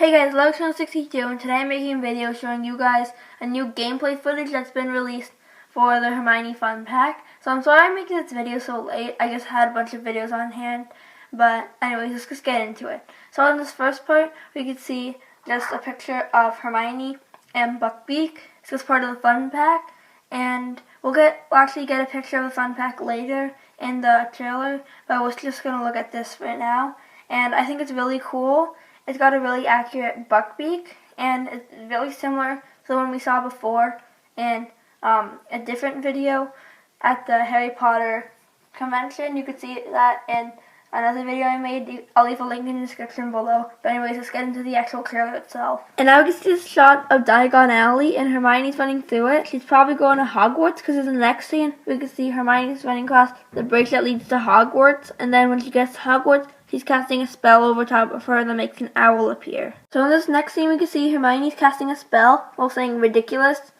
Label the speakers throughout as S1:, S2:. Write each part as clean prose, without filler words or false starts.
S1: Hey guys, Luxman62, and today I'm making a video showing you guys a new gameplay footage that's been released for the Hermione Fun Pack. So I'm sorry I'm making this video so late. I just had a bunch of videos on hand. But anyways, let's just get into it. So in this first part, we can see just a picture of Hermione and Buckbeak. It's just part of the Fun Pack. And we'll actually get a picture of the Fun Pack later in the trailer. But we're just going to look at this right now. And I think it's really cool. It's got a really accurate Buckbeak, and it's really similar to the one we saw before in a different video at the Harry Potter convention. You could see that in another video I made. I'll leave a link in the description below. But anyways, let's get into the actual trailer itself. And now we can see this shot of Diagon Alley, and Hermione's running through it. She's probably going to Hogwarts, because in the next scene, we can see Hermione's running across the bridge that leads to Hogwarts. And then when she gets to Hogwarts, she's casting a spell over top of her that makes an owl appear. So in this next scene, we can see Hermione's casting a spell while saying ridiculous.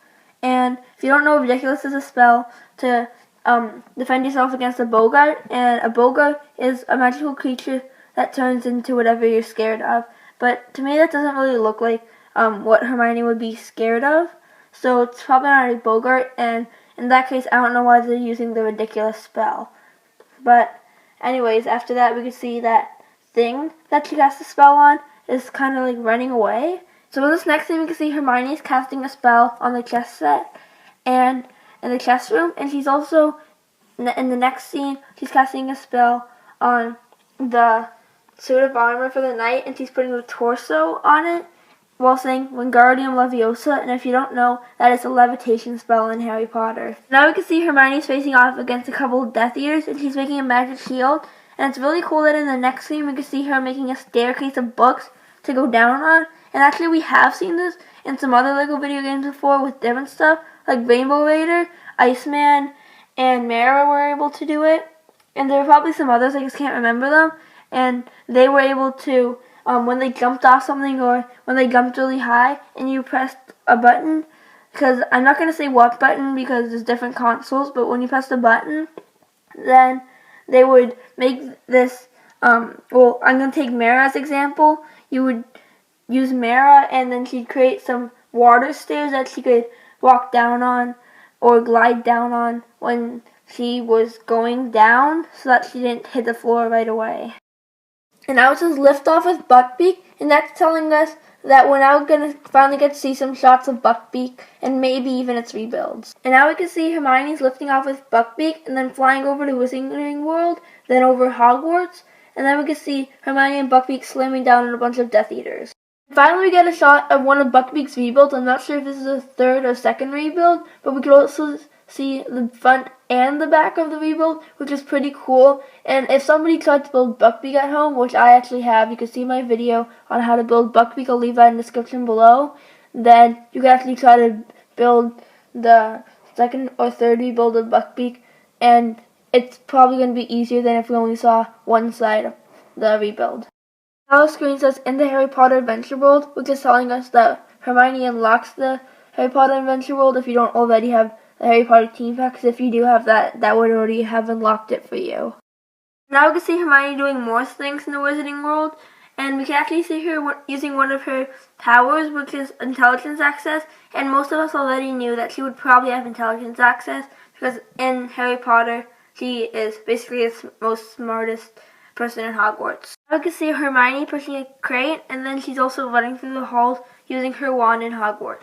S1: And if you don't know, ridiculous is a spell to defend yourself against a Boggart. And a Boggart is a magical creature that turns into whatever you're scared of. But to me, that doesn't really look like what Hermione would be scared of. So it's probably not a Boggart. And in that case, I don't know why they're using the ridiculous spell. But anyways, after that, we can see that thing that she casts a spell on is kind of like running away. So in this next scene, we can see Hermione's casting a spell on the chess set and in the chess room, and she's also in the next scene, she's casting a spell on the suit of armor for the knight, and she's putting the torso on it while saying Wingardium Leviosa, and if you don't know, that is a levitation spell in Harry Potter. Now we can see Hermione's facing off against a couple of Death Eaters, and she's making a magic shield, and it's really cool that in the next scene we can see her making a staircase of books to go down on, and actually we have seen this in some other LEGO video games before with different stuff, like Rainbow Raider, Iceman, and Mara were able to do it, and there were probably some others, I just can't remember them, and they were able to when they jumped off something or when they jumped really high and you pressed a button, because I'm not going to say what button because there's different consoles, but when you press the button, then they would make this, well, I'm going to take Mara as example. You would use Mara and then she'd create some water stairs that she could walk down on or glide down on when she was going down so that she didn't hit the floor right away. And now it says lift off with Buckbeak, and that's telling us that we're now going to finally get to see some shots of Buckbeak and maybe even its rebuilds. And now we can see Hermione's lifting off with Buckbeak and then flying over to Wizarding World, then over Hogwarts, and then we can see Hermione and Buckbeak slamming down on a bunch of Death Eaters. And finally we get a shot of one of Buckbeak's rebuilds. I'm not sure if this is a third or second rebuild, but we could also see the front and the back of the rebuild, which is pretty cool. And if somebody tried to build Buckbeak at home, which I actually have, you can see my video on how to build Buckbeak. I'll leave that in the description below. Then you can actually try to build the second or third rebuild of Buckbeak, and it's probably going to be easier than if we only saw one side of the rebuild. Now the screen says in the Harry Potter Adventure World, which is telling us that Hermione unlocks the Harry Potter Adventure World if you don't already have the Harry Potter team pack, because if you do have that, that would already have unlocked it for you. Now we can see Hermione doing more things in the Wizarding World, and we can actually see her using one of her powers, which is intelligence access, and most of us already knew that she would probably have intelligence access, because in Harry Potter, she is basically the most smartest person in Hogwarts. Now we can see Hermione pushing a crate, and then she's also running through the halls using her wand in Hogwarts.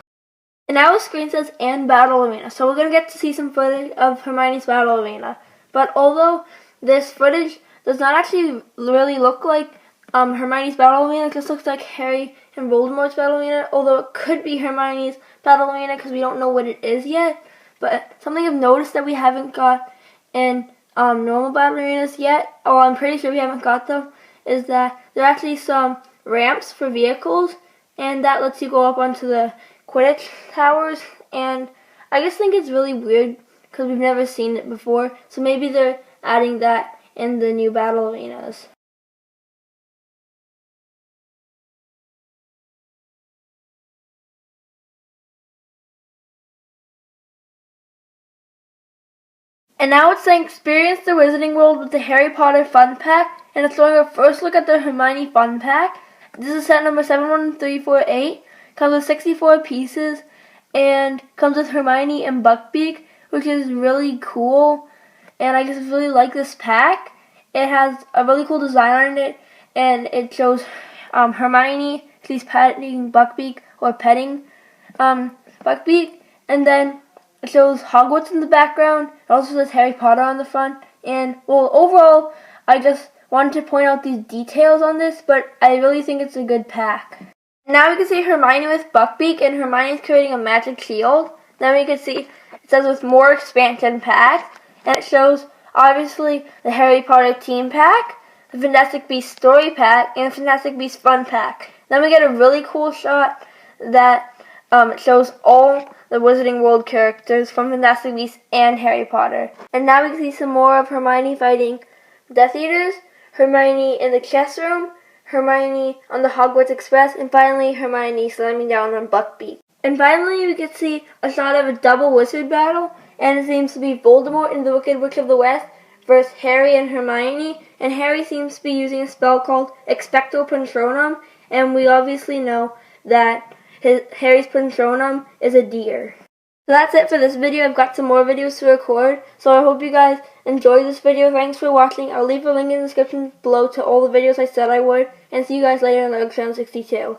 S1: And now the screen says and battle arena, so we're going to get to see some footage of Hermione's battle arena. But although this footage does not actually really look like Hermione's battle arena, it just looks like Harry and Voldemort's battle arena, although it could be Hermione's battle arena because we don't know what it is yet. But something I've noticed that we haven't got in normal battle arenas yet, or I'm pretty sure we haven't got them, is that there are actually some ramps for vehicles, and that lets you go up onto the Quidditch towers, and I just think it's really weird because we've never seen it before, so maybe they're adding that in the new battle arenas. And now it's saying experience the Wizarding World with the Harry Potter Fun Pack, and it's showing a first look at the Hermione Fun Pack. This is set number 71348. Comes with 64 pieces and comes with Hermione and Buckbeak, which is really cool. And I just really like this pack. It has a really cool design on it, and it shows Hermione. She's petting Buckbeak, or petting Buckbeak, and then it shows Hogwarts in the background. It also says Harry Potter on the front. And, well, overall, I just wanted to point out these details on this, but I really think it's a good pack. Now we can see Hermione with Buckbeak, and Hermione's creating a magic shield. Then we can see it says with more expansion packs, and it shows, obviously, the Harry Potter team pack, the Fantastic Beasts story pack, and the Fantastic Beasts fun pack. Then we get a really cool shot that it shows all the Wizarding World characters from Fantastic Beasts and Harry Potter. And now we can see some more of Hermione fighting Death Eaters, Hermione in the chess room, Hermione on the Hogwarts Express, and finally Hermione slamming down on Buckbeak. And finally we can see a shot of a double wizard battle, and it seems to be Voldemort and the Wicked Witch of the West versus Harry and Hermione, and Harry seems to be using a spell called Expecto Patronum, and we obviously know that Harry's Patronum is a deer. So that's it for this video. I've got some more videos to record, so I hope you guys enjoyed this video. Thanks for watching. I'll leave a link in the description below to all the videos I said I would, and see you guys later in Legacy Round 62.